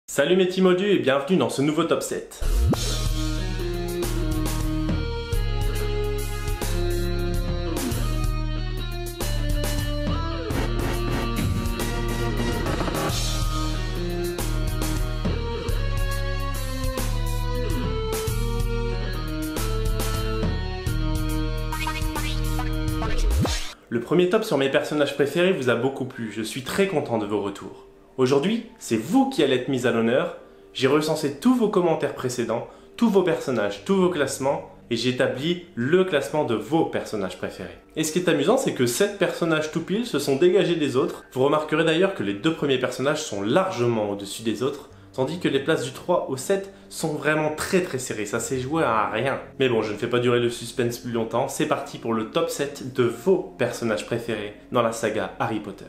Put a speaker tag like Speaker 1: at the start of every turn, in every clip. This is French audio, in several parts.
Speaker 1: Salut mes petits moldus et bienvenue dans ce nouveau top 7. Le premier top sur mes personnages préférés vous a beaucoup plu, je suis très content de vos retours. Aujourd'hui, c'est vous qui allez être mis à l'honneur. J'ai recensé tous vos commentaires précédents, tous vos personnages, tous vos classements, et j'ai établi le classement de vos personnages préférés. Et ce qui est amusant, c'est que 7 personnages tout pile se sont dégagés des autres. Vous remarquerez d'ailleurs que les 2 premiers personnages sont largement au-dessus des autres, tandis que les places du 3 au 7 sont vraiment très serrées, ça s'est joué à rien. Mais bon, je ne fais pas durer le suspense plus longtemps, c'est parti pour le top 7 de vos personnages préférés dans la saga Harry Potter.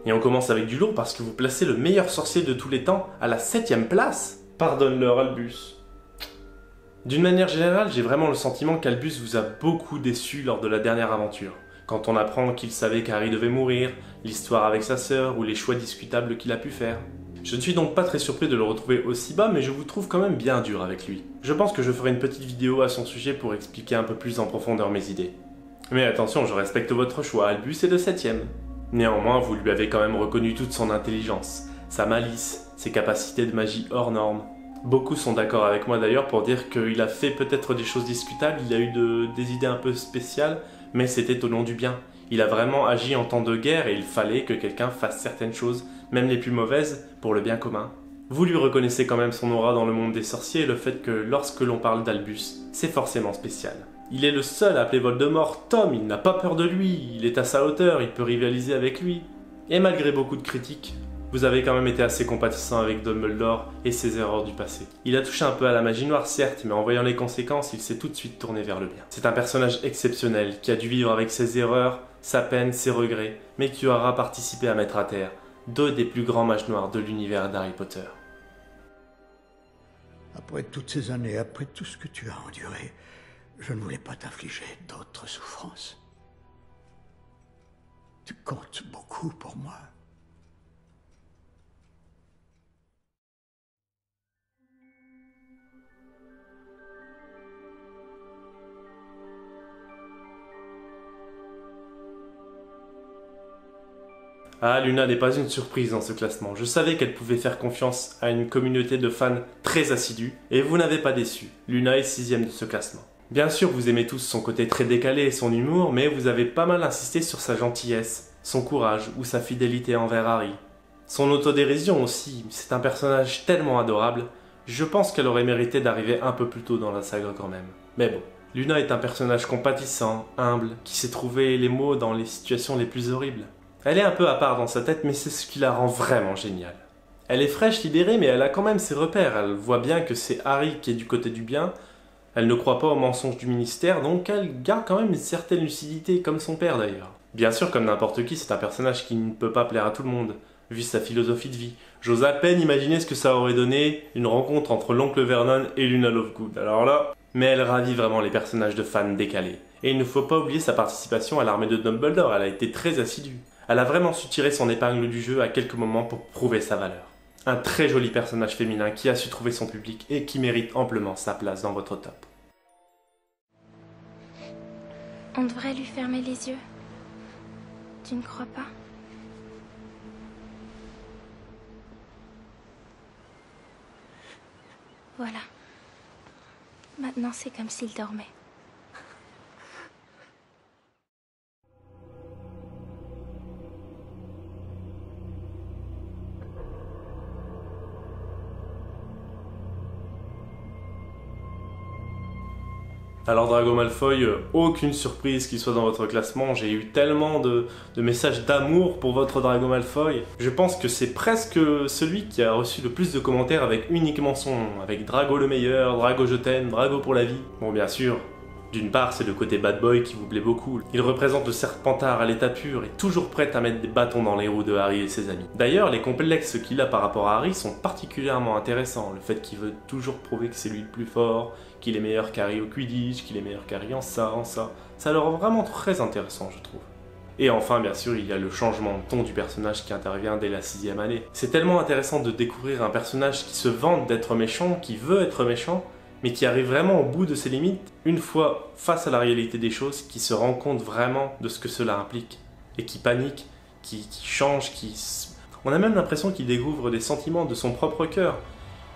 Speaker 1: Et on commence avec du lourd parce que vous placez le meilleur sorcier de tous les temps à la 7ème place. Pardonne-leur, Albus. D'une manière générale, j'ai vraiment le sentiment qu'Albus vous a beaucoup déçu lors de la dernière aventure. Quand on apprend qu'il savait qu'Harry devait mourir, l'histoire avec sa sœur ou les choix discutables qu'il a pu faire. Je ne suis donc pas très surpris de le retrouver aussi bas, mais je vous trouve quand même bien dur avec lui. Je pense que je ferai une petite vidéo à son sujet pour expliquer un peu plus en profondeur mes idées. Mais attention, je respecte votre choix, Albus est de 7ème. Néanmoins, vous lui avez quand même reconnu toute son intelligence, sa malice, ses capacités de magie hors normes. Beaucoup sont d'accord avec moi d'ailleurs pour dire qu'il a fait peut-être des choses discutables, il a eu des idées un peu spéciales, mais c'était au nom du bien. Il a vraiment agi en temps de guerre et il fallait que quelqu'un fasse certaines choses, même les plus mauvaises, pour le bien commun. Vous lui reconnaissez quand même son aura dans le monde des sorciers et le fait que lorsque l'on parle d'Albus, c'est forcément spécial. Il est le seul à appeler Voldemort Tom, il n'a pas peur de lui, il est à sa hauteur, il peut rivaliser avec lui. Et malgré beaucoup de critiques, vous avez quand même été assez compatissant avec Dumbledore et ses erreurs du passé. Il a touché un peu à la magie noire certes, mais en voyant les conséquences, il s'est tout de suite tourné vers le bien. C'est un personnage exceptionnel, qui a dû vivre avec ses erreurs, sa peine, ses regrets, mais qui aura participé à mettre à terre 2 des plus grands mages noirs de l'univers d'Harry Potter.
Speaker 2: Après toutes ces années, après tout ce que tu as enduré, je ne voulais pas t'infliger d'autres souffrances. Tu comptes beaucoup pour moi.
Speaker 1: Ah, Luna n'est pas une surprise dans ce classement. Je savais qu'elle pouvait faire confiance à une communauté de fans très assidus, et vous n'avez pas déçu. Luna est 6ème de ce classement. Bien sûr, vous aimez tous son côté très décalé et son humour, mais vous avez pas mal insisté sur sa gentillesse, son courage ou sa fidélité envers Harry. Son autodérision aussi, c'est un personnage tellement adorable, je pense qu'elle aurait mérité d'arriver un peu plus tôt dans la saga quand même. Mais bon, Luna est un personnage compatissant, humble, qui sait trouver les mots dans les situations les plus horribles. Elle est un peu à part dans sa tête, mais c'est ce qui la rend vraiment géniale. Elle est fraîche, libérée, mais elle a quand même ses repères, elle voit bien que c'est Harry qui est du côté du bien. Elle ne croit pas aux mensonges du ministère, donc elle garde quand même une certaine lucidité, comme son père d'ailleurs. Bien sûr, comme n'importe qui, c'est un personnage qui ne peut pas plaire à tout le monde, vu sa philosophie de vie. J'ose à peine imaginer ce que ça aurait donné, une rencontre entre l'oncle Vernon et Luna Lovegood, alors là... Mais elle ravit vraiment les personnages de fans décalés. Et il ne faut pas oublier sa participation à l'armée de Dumbledore, elle a été très assidue. Elle a vraiment su tirer son épingle du jeu à quelques moments pour prouver sa valeur. Un très joli personnage féminin qui a su trouver son public et qui mérite amplement sa place dans votre top.
Speaker 3: On devrait lui fermer les yeux. Tu ne crois pas? Voilà. Maintenant, c'est comme s'il dormait.
Speaker 1: Alors Drago Malfoy, aucune surprise qu'il soit dans votre classement, j'ai eu tellement de messages d'amour pour votre Drago Malfoy. Je pense que c'est presque celui qui a reçu le plus de commentaires avec uniquement son nom, avec Drago le meilleur, Drago je t'aime, Drago pour la vie. Bon bien sûr, D'une part, c'est le côté bad boy qui vous plaît beaucoup. Il représente le serpentard à l'état pur et toujours prêt à mettre des bâtons dans les roues de Harry et ses amis. D'ailleurs, les complexes qu'il a par rapport à Harry sont particulièrement intéressants. Le fait qu'il veut toujours prouver que c'est lui le plus fort, qu'il est meilleur qu'Harry au Quidditch, qu'il est meilleur qu'Harry en ça. Ça le rend vraiment très intéressant, je trouve. Et enfin, bien sûr, il y a le changement de ton du personnage qui intervient dès la 6e année. C'est tellement intéressant de découvrir un personnage qui se vante d'être méchant, qui veut être méchant, mais qui arrive vraiment au bout de ses limites, une fois face à la réalité des choses, qui se rend compte vraiment de ce que cela implique, et qui panique, qui change, On a même l'impression qu'il découvre des sentiments de son propre cœur,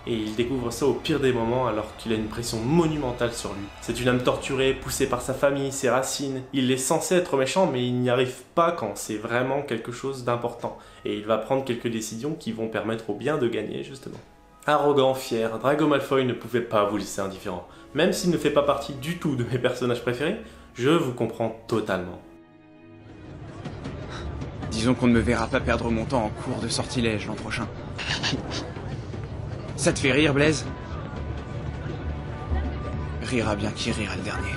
Speaker 1: et il découvre ça au pire des moments alors qu'il a une pression monumentale sur lui. C'est une âme torturée, poussée par sa famille, ses racines. Il est censé être méchant, mais il n'y arrive pas quand c'est vraiment quelque chose d'important, et il va prendre quelques décisions qui vont permettre au bien de gagner, justement. Arrogant, fier, Drago Malfoy ne pouvait pas vous laisser indifférent. Même s'il ne fait pas partie du tout de mes personnages préférés, je vous comprends totalement.
Speaker 4: Disons qu'on ne me verra pas perdre mon temps en cours de sortilège l'an prochain. Ça te fait rire, Blaise? Rira bien qui rira le dernier.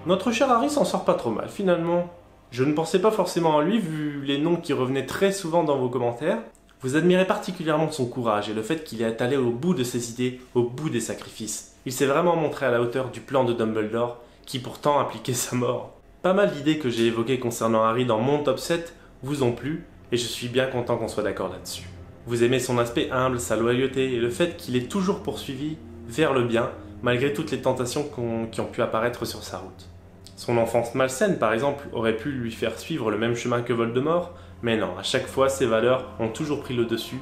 Speaker 1: Notre cher Harry s'en sort pas trop mal, finalement. Je ne pensais pas forcément à lui, vu les noms qui revenaient très souvent dans vos commentaires. Vous admirez particulièrement son courage et le fait qu'il est allé au bout de ses idées, au bout des sacrifices. Il s'est vraiment montré à la hauteur du plan de Dumbledore, qui pourtant impliquait sa mort. Pas mal d'idées que j'ai évoquées concernant Harry dans mon top 7 vous ont plu, et je suis bien content qu'on soit d'accord là-dessus. Vous aimez son aspect humble, sa loyauté, et le fait qu'il est toujours poursuivi vers le bien, malgré toutes les tentations qui ont pu apparaître sur sa route. Son enfance malsaine, par exemple, aurait pu lui faire suivre le même chemin que Voldemort, mais non, à chaque fois, ses valeurs ont toujours pris le dessus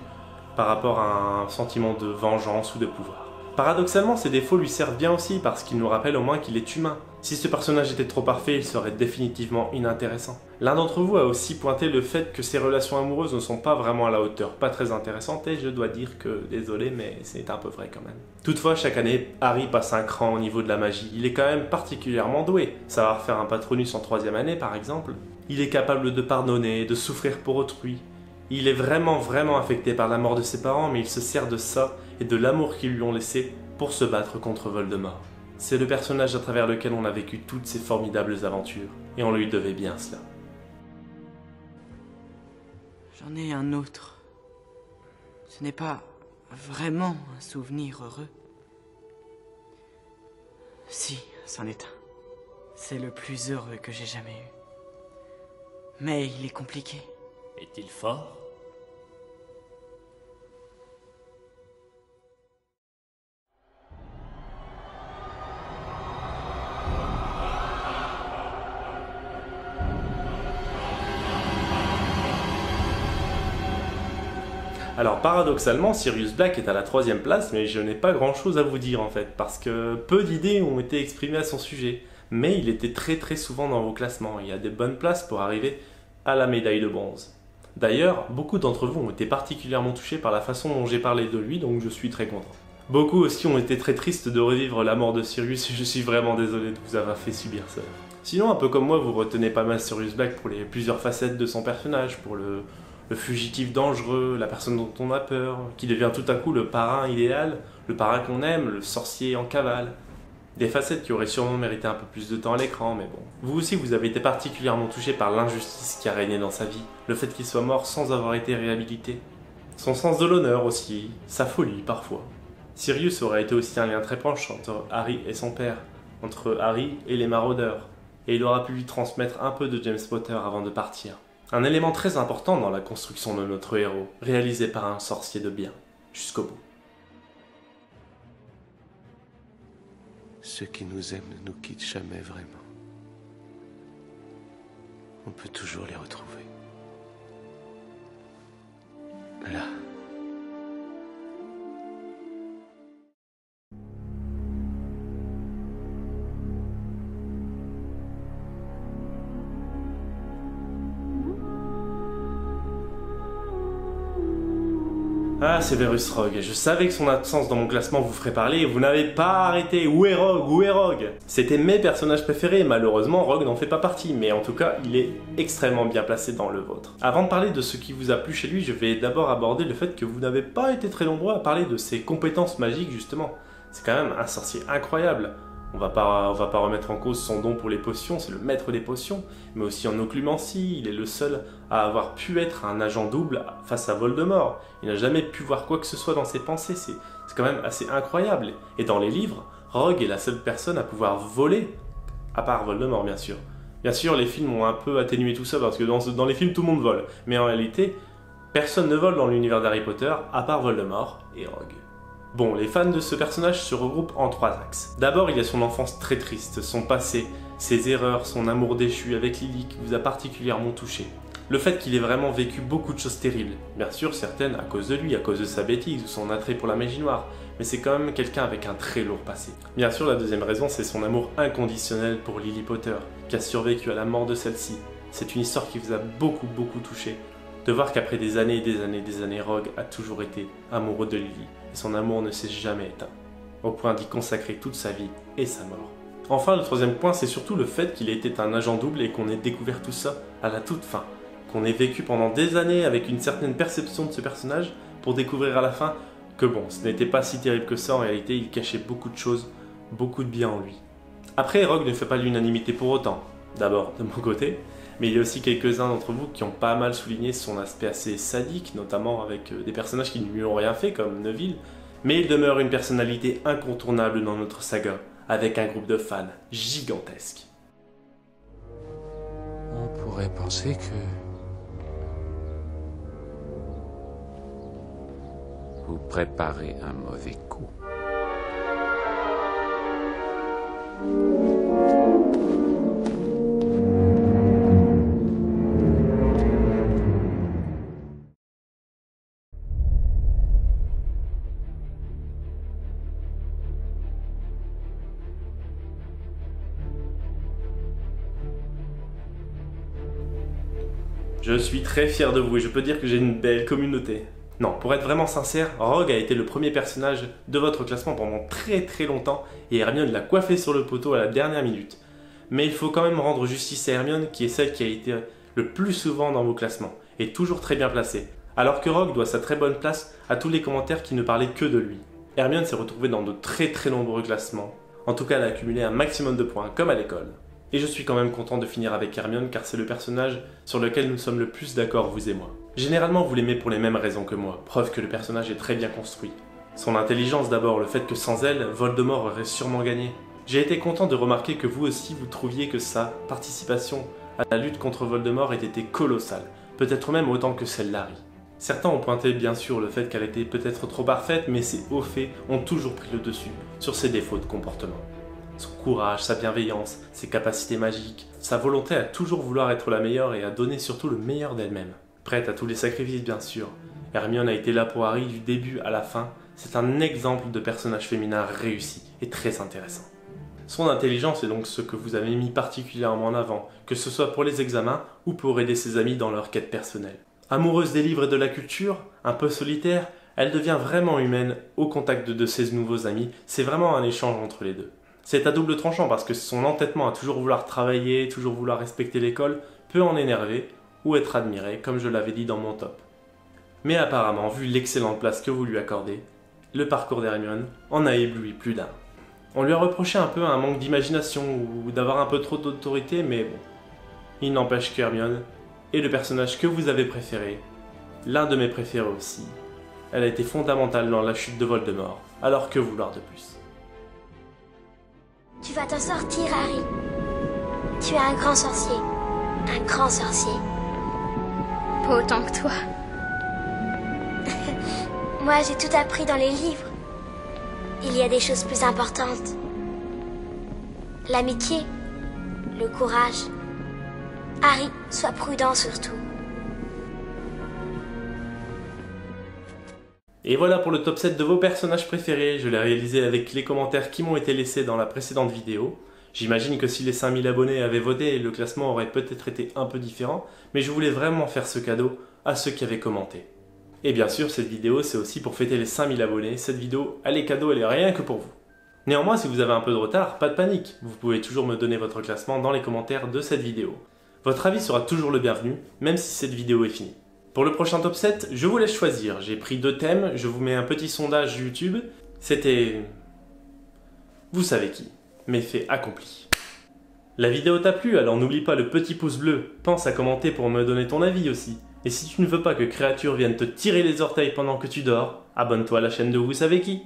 Speaker 1: par rapport à un sentiment de vengeance ou de pouvoir. Paradoxalement, ses défauts lui servent bien aussi parce qu'ils nous rappellent au moins qu'il est humain. Si ce personnage était trop parfait, il serait définitivement inintéressant. L'un d'entre vous a aussi pointé le fait que ses relations amoureuses ne sont pas vraiment à la hauteur, pas très intéressantes, et je dois dire que, désolé, mais c'est un peu vrai quand même. Toutefois, chaque année, Harry passe un cran au niveau de la magie. Il est quand même particulièrement doué. Savoir faire un Patronus en 3e année, par exemple. Il est capable de pardonner, de souffrir pour autrui. Il est vraiment affecté par la mort de ses parents, mais il se sert de ça et de l'amour qu'ils lui ont laissé pour se battre contre Voldemort. C'est le personnage à travers lequel on a vécu toutes ces formidables aventures, et on lui devait bien cela.
Speaker 5: J'en ai un autre. Ce n'est pas vraiment un souvenir heureux. Si, c'en est un. C'est le plus heureux que j'ai jamais eu. Mais il est compliqué.
Speaker 6: Est-il fort?
Speaker 1: Alors paradoxalement, Sirius Black est à la 3e place, mais je n'ai pas grand chose à vous dire en fait, parce que peu d'idées ont été exprimées à son sujet, mais il était très souvent dans vos classements, il y a des bonnes places pour arriver à la médaille de bronze. D'ailleurs, beaucoup d'entre vous ont été particulièrement touchés par la façon dont j'ai parlé de lui, donc je suis très content. Beaucoup aussi ont été très tristes de revivre la mort de Sirius, et je suis vraiment désolé de vous avoir fait subir ça. Sinon, un peu comme moi, vous retenez pas mal Sirius Black pour les plusieurs facettes de son personnage, pour le fugitif dangereux, la personne dont on a peur, qui devient tout à coup le parrain idéal, le parrain qu'on aime, le sorcier en cavale. Des facettes qui auraient sûrement mérité un peu plus de temps à l'écran, mais bon. Vous aussi, vous avez été particulièrement touché par l'injustice qui a régné dans sa vie, le fait qu'il soit mort sans avoir été réhabilité. Son sens de l'honneur aussi, sa folie parfois. Sirius aurait été aussi un lien très proche entre Harry et son père, entre Harry et les maraudeurs, et il aura pu lui transmettre un peu de James Potter avant de partir. Un élément très important dans la construction de notre héros, réalisé par un sorcier de bien, jusqu'au bout.
Speaker 7: Ceux qui nous aiment ne nous quittent jamais vraiment. On peut toujours les retrouver. Là.
Speaker 1: Ah, Severus Rogue, je savais que son absence dans mon classement vous ferait parler et vous n'avez pas arrêté. Où est Rogue? Où est Rogue? C'était mes personnages préférés, malheureusement Rogue n'en fait pas partie, mais en tout cas, il est extrêmement bien placé dans le vôtre. Avant de parler de ce qui vous a plu chez lui, je vais d'abord aborder le fait que vous n'avez pas été très nombreux à parler de ses compétences magiques justement. C'est quand même un sorcier incroyable. On va pas remettre en cause son don pour les potions, c'est le maître des potions, mais aussi en occlumencie, il est le seul à avoir pu être un agent double face à Voldemort. Il n'a jamais pu voir quoi que ce soit dans ses pensées, c'est quand même assez incroyable. Et dans les livres, Rogue est la seule personne à pouvoir voler, à part Voldemort bien sûr. Bien sûr, les films ont un peu atténué tout ça, parce que dans les films tout le monde vole, mais en réalité, personne ne vole dans l'univers d'Harry Potter, à part Voldemort et Rogue. Bon, les fans de ce personnage se regroupent en 3 axes. D'abord, il y a son enfance très triste, son passé, ses erreurs, son amour déchu avec Lily qui vous a particulièrement touché. Le fait qu'il ait vraiment vécu beaucoup de choses terribles. Bien sûr, certaines à cause de lui, à cause de sa bêtise ou son attrait pour la magie noire, mais c'est quand même quelqu'un avec un très lourd passé. Bien sûr, la deuxième raison, c'est son amour inconditionnel pour Lily Potter, qui a survécu à la mort de celle-ci. C'est une histoire qui vous a beaucoup touché. De voir qu'après des années et des années, Rogue a toujours été amoureux de Lily, et son amour ne s'est jamais éteint, au point d'y consacrer toute sa vie et sa mort. Enfin, le troisième point, c'est surtout le fait qu'il ait été un agent double et qu'on ait découvert tout ça à la toute fin, qu'on ait vécu pendant des années avec une certaine perception de ce personnage, pour découvrir à la fin que bon, ce n'était pas si terrible que ça, en réalité il cachait beaucoup de choses, beaucoup de bien en lui. Après, Rogue ne fait pas l'unanimité pour autant, d'abord de mon côté, mais il y a aussi quelques-uns d'entre vous qui ont pas mal souligné son aspect assez sadique, notamment avec des personnages qui ne lui ont rien fait, comme Neville. Mais il demeure une personnalité incontournable dans notre saga, avec un groupe de fans gigantesque.
Speaker 7: On pourrait penser que... vous préparez un mauvais coup.
Speaker 1: Je suis très fier de vous et je peux dire que j'ai une belle communauté. Non, pour être vraiment sincère, Rogue a été le premier personnage de votre classement pendant très longtemps et Hermione l'a coiffé sur le poteau à la dernière minute. Mais il faut quand même rendre justice à Hermione qui est celle qui a été le plus souvent dans vos classements et toujours très bien placée. Alors que Rogue doit sa très bonne place à tous les commentaires qui ne parlaient que de lui. Hermione s'est retrouvée dans de très nombreux classements. En tout cas, elle a accumulé un maximum de points, comme à l'école. Et je suis quand même content de finir avec Hermione car c'est le personnage sur lequel nous sommes le plus d'accord, vous et moi. Généralement, vous l'aimez pour les mêmes raisons que moi, preuve que le personnage est très bien construit. Son intelligence d'abord, le fait que sans elle, Voldemort aurait sûrement gagné. J'ai été content de remarquer que vous aussi vous trouviez que sa participation à la lutte contre Voldemort ait été colossale, peut-être même autant que celle d'Harry. Certains ont pointé bien sûr le fait qu'elle était peut-être trop parfaite, mais ses hauts faits ont toujours pris le dessus sur ses défauts de comportement. Son courage, sa bienveillance, ses capacités magiques, sa volonté à toujours vouloir être la meilleure et à donner surtout le meilleur d'elle-même. Prête à tous les sacrifices bien sûr, Hermione a été là pour Harry du début à la fin, c'est un exemple de personnage féminin réussi et très intéressant. Son intelligence est donc ce que vous avez mis particulièrement en avant, que ce soit pour les examens ou pour aider ses amis dans leur quête personnelle. Amoureuse des livres et de la culture, un peu solitaire, elle devient vraiment humaine au contact de ses nouveaux amis, c'est vraiment un échange entre les deux. C'est à double tranchant parce que son entêtement à toujours vouloir travailler, toujours vouloir respecter l'école, peut en énerver ou être admiré, comme je l'avais dit dans mon top. Mais apparemment, vu l'excellente place que vous lui accordez, le parcours d'Hermione en a ébloui plus d'un. On lui a reproché un peu un manque d'imagination ou d'avoir un peu trop d'autorité, mais bon. Il n'empêche qu'Hermione est le personnage que vous avez préféré, l'un de mes préférés aussi. Elle a été fondamentale dans la chute de Voldemort, alors que vouloir de plus?
Speaker 3: Tu vas t'en sortir, Harry. Tu es un grand sorcier. Un grand sorcier. Pas autant que toi. Moi, j'ai tout appris dans les livres. Il y a des choses plus importantes. L'amitié, le courage. Harry, sois prudent surtout.
Speaker 1: Et voilà pour le top 7 de vos personnages préférés. Je l'ai réalisé avec les commentaires qui m'ont été laissés dans la précédente vidéo. J'imagine que si les 5000 abonnés avaient voté, le classement aurait peut-être été un peu différent, mais je voulais vraiment faire ce cadeau à ceux qui avaient commenté. Et bien sûr, cette vidéo, c'est aussi pour fêter les 5000 abonnés. Cette vidéo, elle est cadeau, elle est rien que pour vous. Néanmoins, si vous avez un peu de retard, pas de panique. Vous pouvez toujours me donner votre classement dans les commentaires de cette vidéo. Votre avis sera toujours le bienvenu, même si cette vidéo est finie. Pour le prochain top 7, je vous laisse choisir. J'ai pris 2 thèmes, je vous mets un petit sondage YouTube. C'était... vous savez qui. Méfait accompli. La vidéo t'a plu, alors n'oublie pas le petit pouce bleu. Pense à commenter pour me donner ton avis aussi. Et si tu ne veux pas que Créature vienne te tirer les orteils pendant que tu dors, abonne-toi à la chaîne de Vous savez qui.